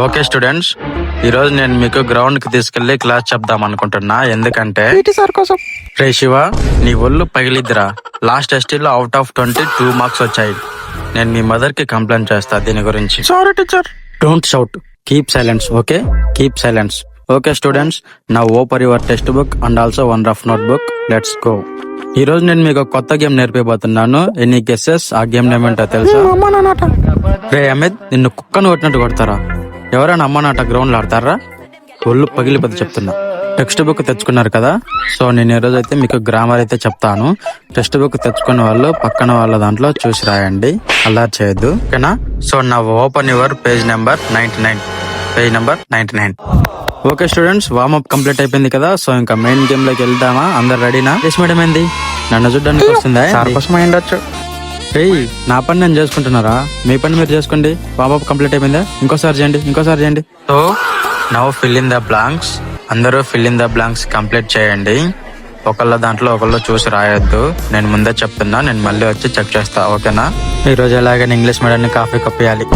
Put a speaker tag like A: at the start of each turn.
A: Okay students, ఈ రోజు నేను మీకు గ్రౌండ్ కి తీసుకెళ్లి క్లాస్ చెప్దాం అనుకుంటున్నా. ఎందుకంటే
B: సార్ కోసం
A: రే శివ, నీ ఒళ్ళు పగిలిద్దిరా. లాస్ట్ టెస్ట్ లో అవుట్ ఆఫ్ 20 2 మార్క్స్ వచ్చాయి. నేను మీ మదర్ కి కంప్లైంట్ చేస్తా దీని గురించి.
B: Sorry teacher.
A: Don't shout, keep silence. Okay, keep silence. Okay students, now open your textbook and also one rough notebook. Let's go. ఈ రోజు నేను మీకు ఒక కొత్త గేమ్ నేర్పిపోతున్నాను. Any guesses? ఆ గేమ్ నేమ్ ఏంటో తెలుసా?
B: అమ్మ నాన్నట.
A: రే అమిత్, నిన్ను కుక్కను కొట్టినట్టు కొడతారా? ఎవరైనా అమ్మనాట గ్రౌండ్ లో ఆడతారా? ఒళ్ళు పగిలిపోతే చెప్తున్నా. టెక్స్ట్ బుక్ తెచ్చుకున్నారు కదా, సో నేను ఈ రోజు అయితే మీకు గ్రామర్ అయితే చెప్తాను. టెక్స్ట్ బుక్ తెచ్చుకున్న వాళ్ళు పక్కన వాళ్ళ దాంట్లో చూసి రాయండి, అల్లరి చేయొద్దు, ఓకేనా? సో నా open your page number 99. Page number 99. Okay students, warmup complete అయిపోయింది కదా, సో ఇంకా మెయిన్ గేమ్ లోకి వెళ్దామా? అందరు రెడీనా? Yes madam. ఏంది నన్ను చూడడానికి వస్తుందా?
B: సార్ కోసం అయ్యుండొచ్చు.
A: ఏయ్, నా పని నేను చేసుకుంటున్నారా? మీ పని మీరు చేసుకోండి. వార్మప్ కంప్లీట్ అయిపోయిందా? ఇంకోసారి చేయండి. So now fill in the blanks. అందరూ fill in the blanks complete చేయండి. ఒకళ్ళ దాంట్లో ఒకళ్ళు చూసి రాయొద్దు. నేను ముందే చెప్తున్నా, నేను మళ్ళీ వచ్చి చెక్ చేస్తా, ఓకేనా? ఈ రోజు ఎలాగైనా ఇంగ్లీష్ మీడియాన్ని కాఫీ కప్పియాలి.